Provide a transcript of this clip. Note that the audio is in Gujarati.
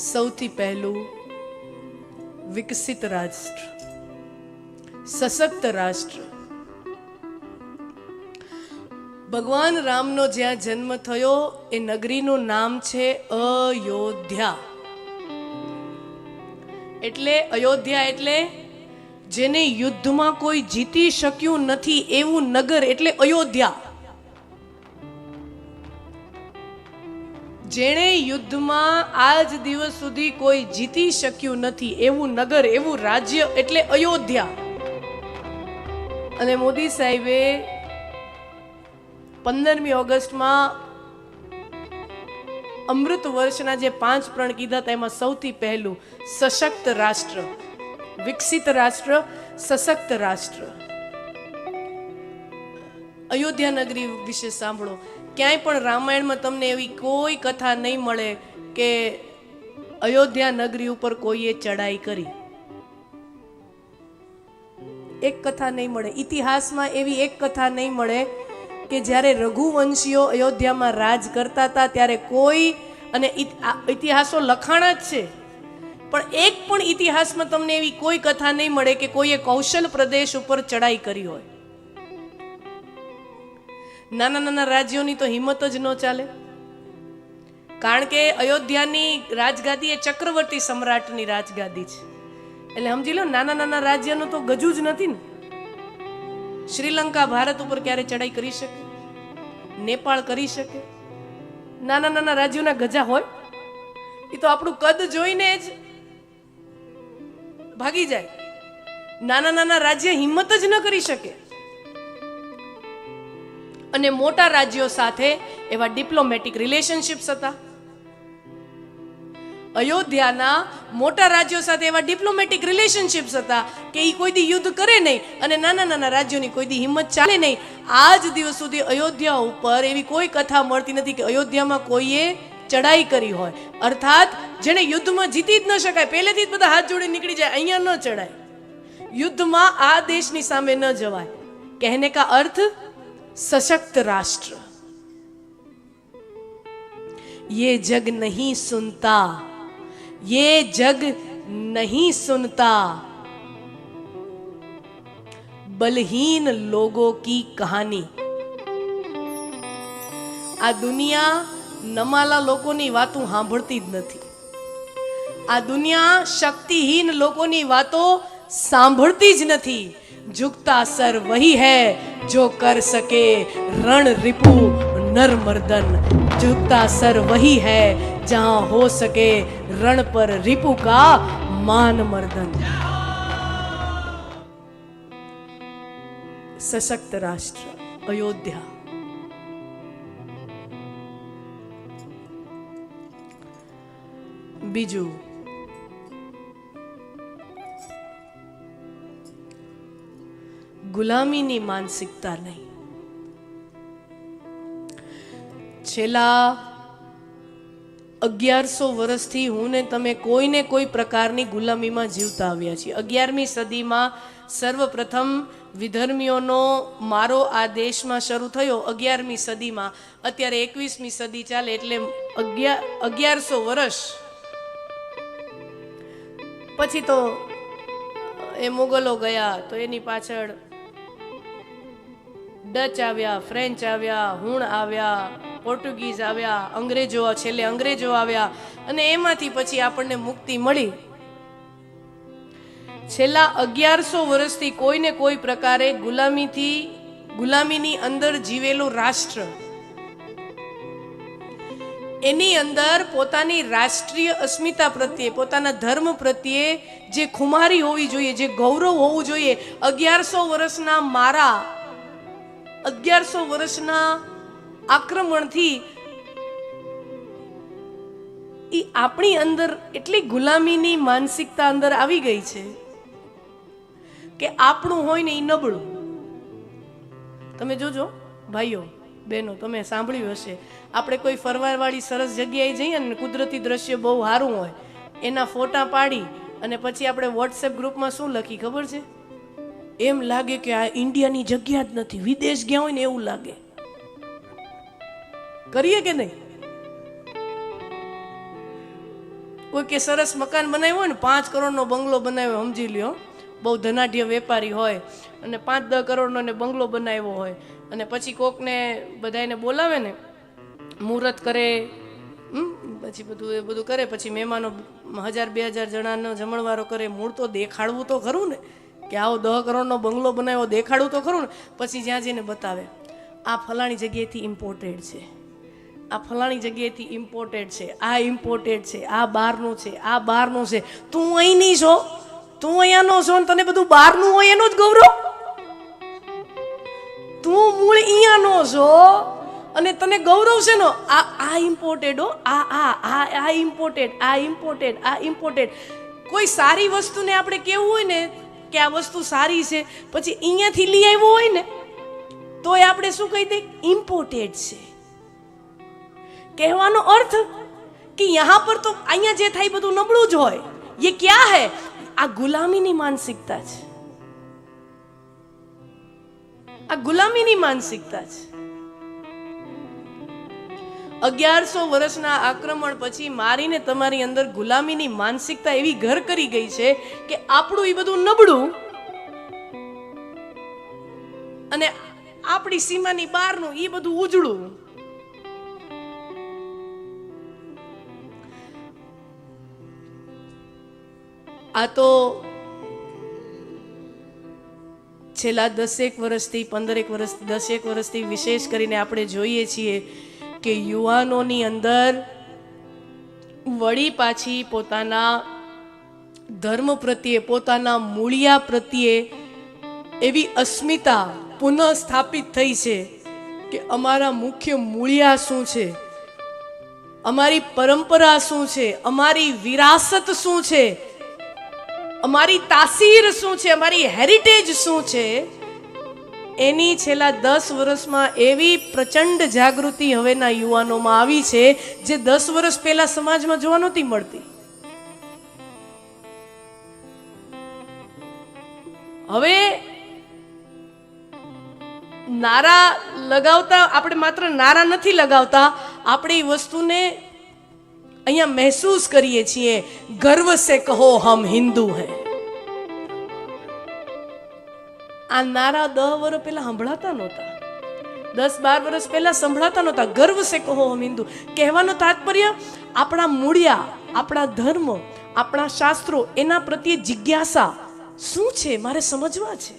સૌથી પહેલું વિકસિત રાષ્ટ્ર, સશક્ત રાષ્ટ્ર. ભગવાન રામનો જ્યાં જન્મ થયો એ નગરીનું નામ છે અયોધ્યા. એટલે અયોધ્યા એટલે જેને યુદ્ધમાં કોઈ જીતી શક્યું નથી એવું નગર એટલે અયોધ્યા. જેણે યુદ્ધમાં આજ દિવસ સુધી કોઈ જીતી શક્યું નથી એવું નગર, એવું રાજ્ય એટલે અયોધ્યા. અને મોદી સાહેબે 15મી ઓગસ્ટમાં અમૃત વર્ષના જે 5 પ્રણ કીધા હતા એમાં સૌથી પહેલું સશક્ત રાષ્ટ્ર, વિકસિત રાષ્ટ્ર, સશક્ત રાષ્ટ્ર. અયોધ્યા નગરી વિશે સાંભળો. ક્યાંય પણ રામાયણમાં તમને એવી કોઈ કથા નહીં મળે કે અયોધ્યા નગરી ઉપર કોઈએ ચડાઈ કરી. એક કથા નહીં મળે. ઇતિહાસમાં એવી એક કથા નહીં મળે કે જ્યારે રઘુવંશીઓ અયોધ્યામાં રાજ કરતા હતા ત્યારે કોઈ, અને ઇતિહાસો લખાણા જ છે, પણ એક પણ ઇતિહાસમાં તમને એવી કોઈ કથા નહીં મળે કે કોઈએ કૌશલ પ્રદેશ ઉપર ચડાઈ કરી હોય. નાના નાના રાજ્યોની તો હિંમત જ ન ચાલે, કારણ કે અયોધ્યાની રાજગાદી એ ચક્રવર્તી સમ્રાટની રાજગાદી છે. એટલે સમજી લો, નાના નાના રાજ્યનું તો ગજુ જ નથી ને. શ્રીલંકા ભારત ઉપર ક્યારે ચડાઈ કરી શકે? નેપાળ કરી શકે? નાના નાના રાજ્યોના ગજા હોય? એ તો આપણું કદ જોઈને જ ભાગી જાય. નાના નાના રાજ્ય હિંમત જ ન કરી શકે. અને મોટા રાજ્યો સાથે એવા ડિપ્લોમેટિક રિલેશનશિપ્સ હતા. અયોધ્યાના મોટા રાજ્યો સાથે એવા ડિપ્લોમેટિક રિલેશનશિપ્સ હતા કે એ કોઈ દી યુદ્ધ કરે નહીં અને નાના નાના રાજ્યોની કોઈ દી હિંમત ચાલે નહીં. આજ દિવસ સુધી અયોધ્યા ઉપર એવી કોઈ કથા મળતી નથી કે અયોધ્યામાં કોઈએ ચડાઈ કરી હોય. અર્થાત જેને યુદ્ધમાં જીતી જ ન શકાય, પહેલેથી જ બધા હાથ જોડી નીકળી જાય, અહીંયા ન ચડાય. યુદ્ધમાં આ દેશની સામે ન જવાય. કહેને કા અર્થ सशक्त राष्ट्र. ये जग नहीं सुनता, ये जग नहीं सुनता बलहीन लोगों की कहानी. આ દુનિયા નમાલા લોકોની વાતો સાંભળતી જ નથી. આ દુનિયા શક્તિહીન લોકોની વાતો સાંભળતી જ નથી. झुकता सर वही है जो कर सके रण रिपु नर मर्दन. झुकता सर वही है जहां हो सके रण पर रिपु का मान मर्दन. सशक्त राष्ट्र अयोध्या. बीजू ગુલામીની માનસિકતા નહીં. છેલ્લા 1100 વર્ષથી હું ને તમે કોઈને કોઈ પ્રકારની ગુલામીમાં જીવતા આવ્યા છીએ. 11મી સદીમાં સર્વપ્રથમ વિધર્મીઓનો મારો આ દેશમાં શરૂ થયો 11મી સદીમાં. અત્યારે 21મી સદી ચાલે એટલે 1100 વર્ષ પછી તો એ મુગલો ગયા, તો એની પાછળ ડચ આવ્યા, ફ્રેન્ચ આવ્યા, હુણ આવ્યા, પોર્ટુગીઝ આવ્યા, અંગ્રેજો, છેલ્લે અંગ્રેજો આવ્યા, અને એમાંથી પછી આપણને મુક્તિ મળી. છેલ્લા 1100 વર્ષથી કોઈને કોઈ પ્રકારે ગુલામીની અંદર જીવેલું રાષ્ટ્ર, એની અંદર પોતાની રાષ્ટ્રીય અસ્મિતા પ્રત્યે, પોતાના ધર્મ પ્રત્યે જે ખુમારી હોવી જોઈએ, જે ગૌરવ હોવું જોઈએ, 1100 વર્ષના મારા 1100 વર્ષના આક્રમણથી એ આપણી અંદર એટલી ગુલામીની માનસિકતા અંદર આવી ગઈ છે કે આપણું હોય ને એ નબળું. તમે જોજો ભાઈઓ બહેનો, તમે સાંભળ્યું હશે, આપણે કોઈ ફરવાવાળી સરસ જગ્યાએ જઈએ ને, કુદરતી દ્રશ્ય બહુ સારું હોય, એના ફોટા પાડી અને પછી આપણે વોટ્સએપ ગ્રુપમાં શું લખી ખબર છે? એમ લાગે કે આ ઇન્ડિયાની જગ્યા જ નથી, વિદેશ ગયા હોય ને એવું લાગે. કરીએ કે નહીં? કોઈ કે સરસ મકાન બનાવ્યું હોય ને, 5 કરોડનો બંગલો બનાવ્યો, સમજી લ્યો, બહુ ધનાઢ્ય વેપારી હોય અને 5-10 કરોડનો ને બંગલો બનાવ્યો હોય, અને પછી કોકને બધાને બોલાવે ને, મુહૂર્ત કરે, પછી બધું કરે, પછી મહેમાનો 1000-2000 જણાનો જમણવારો કરે. મૂળ તો દેખાડવું તો ખરું ને, કે આવો 10 કરોડનો બંગલો બનાવ્યો, દેખાડવું તો ખરું ને. પછી જ્યાં જઈને બતાવે, આ ફલાણી જગ્યાએથી ઇમ્પોર્ટેડ છે, આ ફલાણી જગ્યાએથી ઇમ્પોર્ટેડ છે, આ ઇમ્પોર્ટેડ છે, આ બહારનું છે, આ બહારનું છે. તું અહીંની છો, તું અહીંયાનો છો ને તને બધું બહારનું હોય એનો જ ગૌરવ? તું મૂળ અહીંયાનો છો અને તને ગૌરવ છે નો આ ઇમ્પોર્ટેડ હો, આ ઇમ્પોર્ટેડ, આ ઇમ્પોર્ટેડ, આ ઇમ્પોર્ટેડ. કોઈ સારી વસ્તુને આપણે કેવું હોય ને કે આ વસ્તુ સારી છે, પછી અહીંયાથી લઈ આવ્યો હોય ને તોય આપણે શું કહી દઈએ? ઇમ્પોર્ટેડ છે. કહેવાનો અર્થ કે યહાં પર તો અહીંયા જે થાય બધું નબળું જ હોય. ये क्या है? આ ગુલામીની માનસિકતા છે, આ ગુલામીની માનસિકતા છે. 1100 વર્ષના આક્રમણ પછી મારીને તમારી અંદર ગુલામીની માનસિકતા એવી ઘર કરી ગઈ છે કે આપણું એ બધું નબળું અને આપણી સીમાની બહારનું એ બધું ઉજળું. આ તો છેલ્લા 10 વર્ષથી 10 વર્ષથી વિશેષ કરીને આપણે જોઈએ છીએ કે યુવાનોની અંદર વળી પાછી પોતાના ધર્મ પ્રત્યે, પોતાના મૂળિયા પ્રત્યે એવી અસ્મિતા પુનઃ સ્થાપિત થઈ છે કે અમારા મુખ્ય મૂળિયા શું છે, અમારી પરંપરા શું છે, અમારી વિરાસત શું છે, અમારી તાસીર શું છે, અમારી હેરિટેજ શું છે. એની છેલ્લા 10 વર્ષમાં એવી પ્રચંડ જાગૃતિ હવેના યુવાનોમાં આવી છે જે 10 વર્ષ પહેલા સમાજમાં જોવા નહોતી મળતી. હવે નારા લગાવતા, આપણે માત્ર નારા નથી લગાવતા, આપણે એ વસ્તુને અહીંયા મહેસૂસ કરીએ છીએ. ગર્વ સે કહો હમ હિન્દુ હૈ. આ નારા 10 વર્ષ પહેલા સંભળાતા નહોતા, 10-12 વર્ષ પહેલા સંભળાતા નહોતા. ગર્વ સે કહો હમ હિન્દુ કહેવાનો તાત્પર્ય આપણા મૂળિયા, આપણા ધર્મ, આપણા શાસ્ત્રો, એના પ્રત્યે જિજ્ઞાસા શું છે મારે સમજવા છે.